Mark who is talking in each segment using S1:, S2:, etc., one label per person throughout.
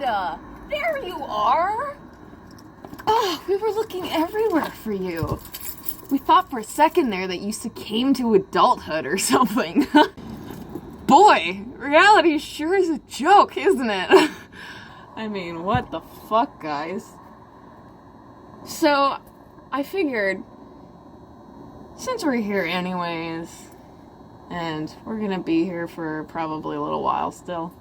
S1: There you are! Oh, we were looking everywhere for you. We thought for a second there that you succumbed to adulthood or something. Boy, reality sure is a joke, isn't it? I mean, what the fuck, guys? So, I figured, since we're here anyways, and we're gonna be here for probably a little while still,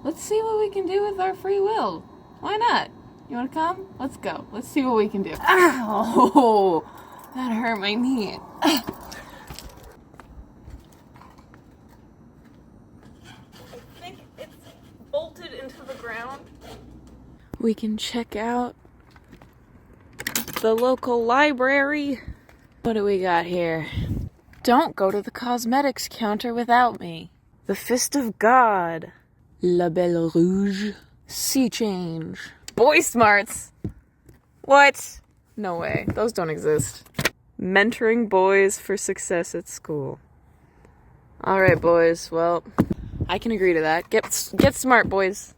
S1: let's see what we can do with our free will. Why not? You wanna come? Let's go. Let's see what we can do. Ow! That hurt my knee. I think it's bolted into the ground. We can check out the local library. What do we got here? Don't go to the cosmetics counter without me. The Fist of God. La Belle Rouge. Sea Change. Boy Smarts. What? No way. Those don't exist. Mentoring boys for success at school. Alright, boys. Well, I can agree to that. Get smart, boys.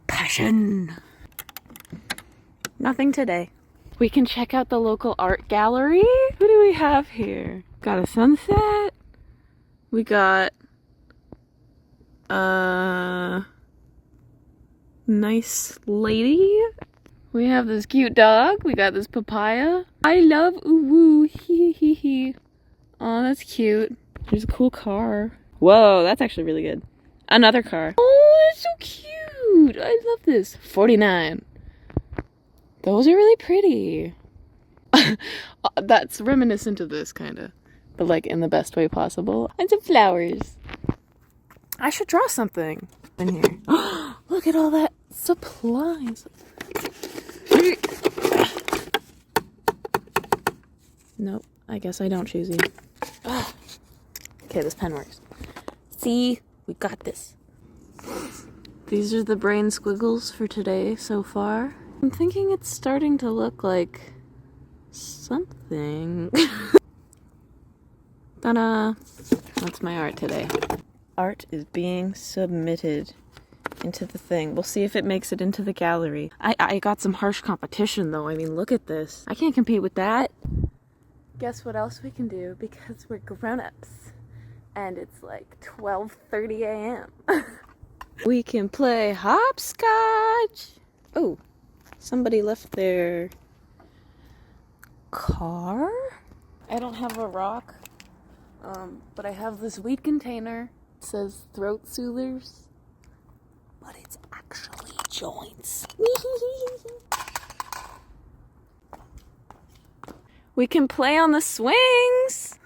S1: Passion. Nothing today. We can check out the local art gallery. What do we have here? Got a sunset. We got nice lady. We have this cute dog. We got this papaya. I love uwu. Hee hee hee. Oh, that's cute. There's a cool car. Whoa, that's actually really good. Another car. Oh, that's so cute. I love this. 49. Those are really pretty. That's reminiscent of this, kind of. But, like, in the best way possible. And some flowers. I should draw something in here. Look at all that supplies. Nope, I guess I don't choose you. Okay, this pen works. See? We got this. These are the brain squiggles for today so far. I'm thinking it's starting to look like something. Ta-da! That's my art today. Art is being submitted into the thing. We'll see if it makes it into the gallery. I got some harsh competition though. I mean, look at this. I can't compete with that. Guess what else we can do, because we're grown-ups and it's like 12:30 a.m. We can play hopscotch. Oh, somebody left their car? I don't have a rock, but I have this weed container. It says throat soothers, but it's actually joints. We can play on the swings.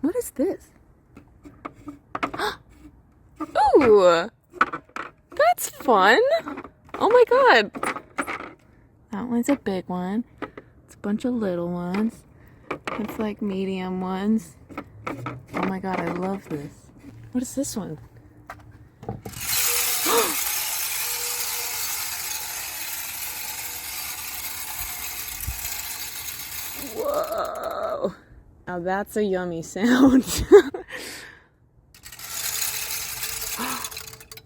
S1: What is this? Ooh, that's fun. Oh my god. That one's a big one. It's a bunch of little ones. It's like medium ones. Oh my god, I love this. What is this one? Whoa. Now that's a yummy sound.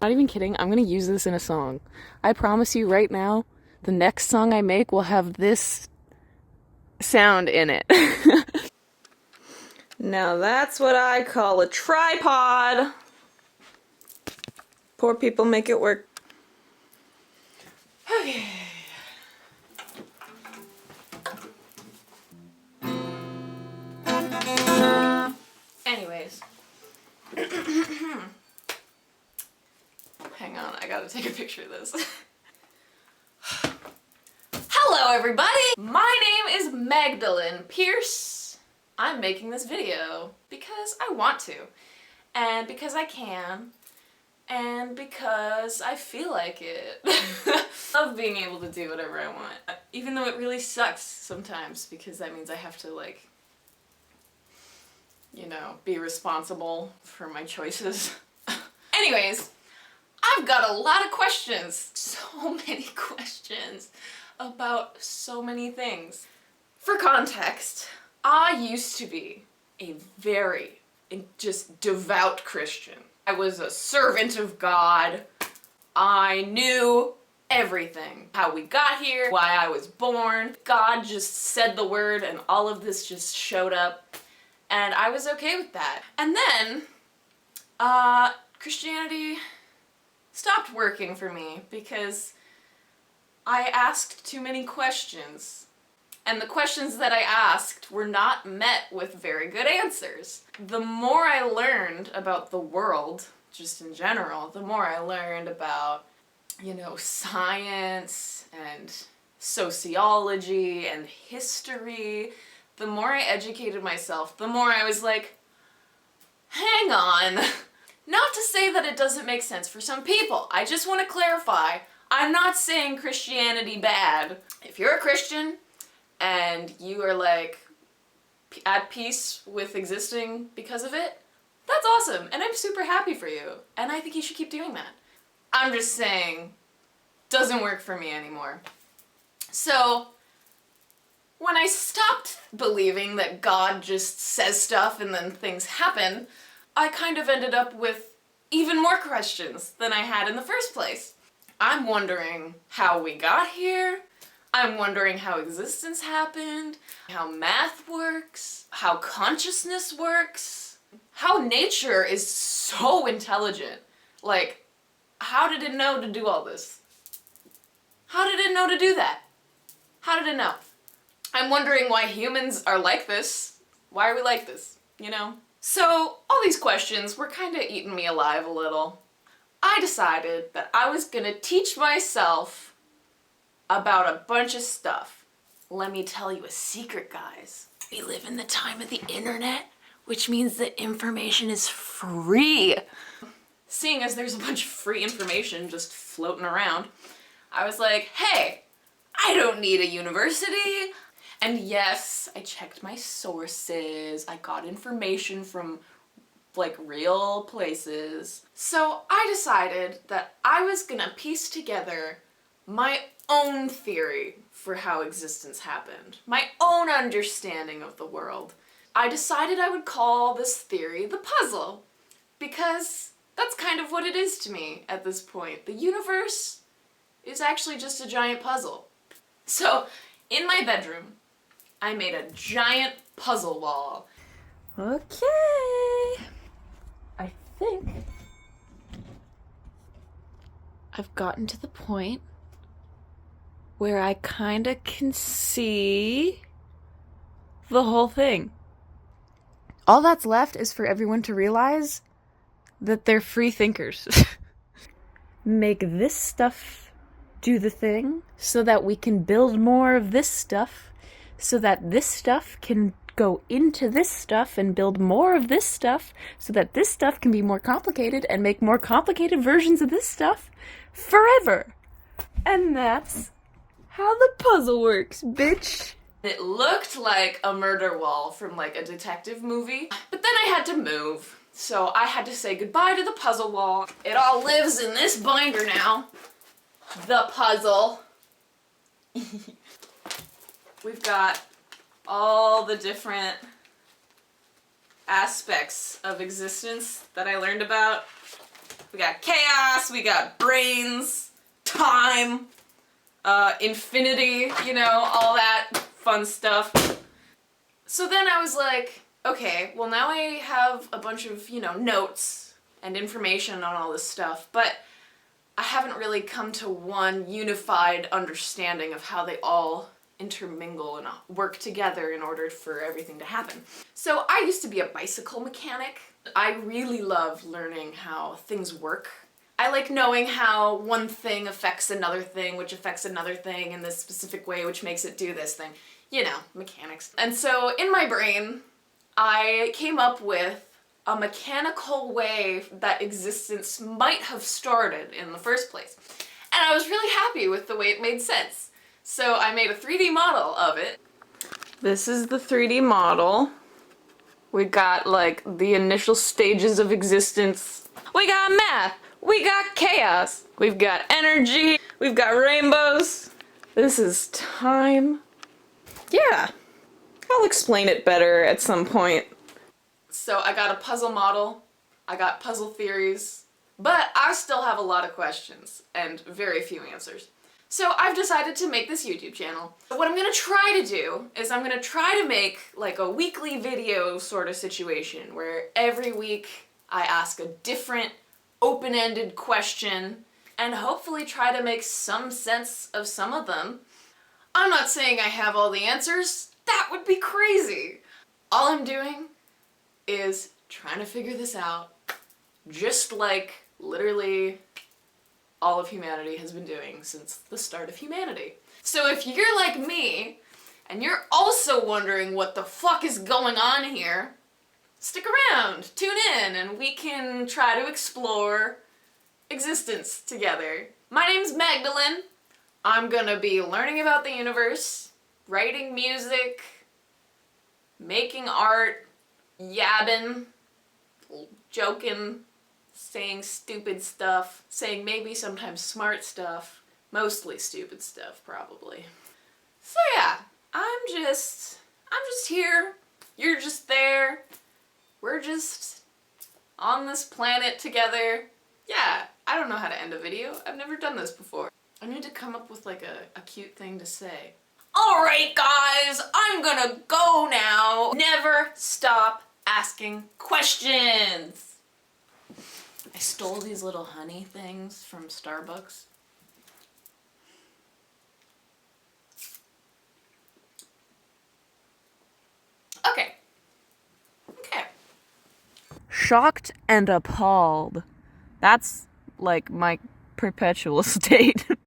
S1: Not even kidding, I'm gonna use this in a song. I promise you right now, the next song I make will have this sound in it. Now that's what I call a tripod. Poor people make it work. Okay. Anyways. Hang on, I gotta take a picture of this. Hello everybody! My name is Magdalene Pierce. I'm making this video because I want to, and because I can, and because I feel like it. Love being able to do whatever I want, even though it really sucks sometimes, because that means I have to, like, you know, be responsible for my choices. Anyways, I've got a lot of questions. So many questions about so many things. For context, I used to be a very just devout Christian. I was a servant of God. I knew everything. How we got here, why I was born. God just said the word and all of this just showed up. And I was okay with that. And then, Christianity stopped working for me because I asked too many questions. And the questions that I asked were not met with very good answers. The more I learned about the world, just in general, the more I learned about, you know, science and sociology and history, the more I educated myself, the more I was like, hang on. Not to say that it doesn't make sense for some people. I just want to clarify, I'm not saying Christianity bad. If you're a Christian and you are like at peace with existing because of it, that's awesome, and I'm super happy for you, and I think you should keep doing that. I'm just saying, doesn't work for me anymore. So, when I stopped believing that God just says stuff and then things happen, I kind of ended up with even more questions than I had in the first place. I'm wondering how we got here. I'm wondering how existence happened, how math works, how consciousness works, how nature is so intelligent. Like, how did it know to do all this? How did it know to do that? How did it know? I'm wondering why humans are like this. Why are we like this, you know? So, all these questions were kind of eating me alive a little. I decided that I was gonna teach myself about a bunch of stuff. Let me tell you a secret, guys. We live in the time of the internet, which means that information is free. Seeing as there's a bunch of free information just floating around, I was like, hey, I don't need a university. And yes, I checked my sources. I got information from like real places. So I decided that I was gonna piece together my own theory for how existence happened, my own understanding of the world. I decided I would call this theory the puzzle, because that's kind of what it is to me at this point. The universe is actually just a giant puzzle. So, in my bedroom, I made a giant puzzle wall. Okay. I think I've gotten to the point where I kinda can see the whole thing. All that's left is for everyone to realize that they're free thinkers. Make this stuff do the thing so that we can build more of this stuff, so that this stuff can go into this stuff and build more of this stuff, so that this stuff can be more complicated and make more complicated versions of this stuff forever. And that's how the puzzle works, bitch. It looked like a murder wall from like a detective movie, but then I had to move. So I had to say goodbye to the puzzle wall. It all lives in this binder now. The puzzle. We've got all the different aspects of existence that I learned about. We got chaos, we got brains, time, infinity, you know, all that fun stuff. So then I was like, okay, well now I have a bunch of, you know, notes and information on all this stuff, but I haven't really come to one unified understanding of how they all intermingle and work together in order for everything to happen. So I used to be a bicycle mechanic. I really love learning how things work. I like knowing how one thing affects another thing, which affects another thing in this specific way, which makes it do this thing. You know, mechanics. And so in my brain, I came up with a mechanical way that existence might have started in the first place. And I was really happy with the way it made sense. So I made a 3D model of it. This is the 3D model. We got like the initial stages of existence. We got math. We got chaos. We've got energy. We've got rainbows. This is time. Yeah. I'll explain it better at some point. So I got a puzzle model, I got puzzle theories, but I still have a lot of questions and very few answers. So I've decided to make this YouTube channel. What I'm gonna try to do is I'm gonna try to make like a weekly video sort of situation where every week I ask a different open-ended question and hopefully try to make some sense of some of them. I'm not saying I have all the answers. That would be crazy. All I'm doing is trying to figure this out, just like literally all of humanity has been doing since the start of humanity. So if you're like me, and you're also wondering what the fuck is going on here, stick around, tune in, and we can try to explore existence together. My name's Magdalene. I'm gonna be learning about the universe, writing music, making art, yabbing, joking, saying stupid stuff, saying maybe sometimes smart stuff, mostly stupid stuff probably. So yeah, I'm just here, you're just there, we're just on this planet together. Yeah, I don't know how to end a video, I've never done this before. I need to come up with like a cute thing to say. Alright guys, I'm gonna go now. Never stop asking questions. I stole these little honey things from Starbucks. Okay. Shocked and appalled. That's like my perpetual state.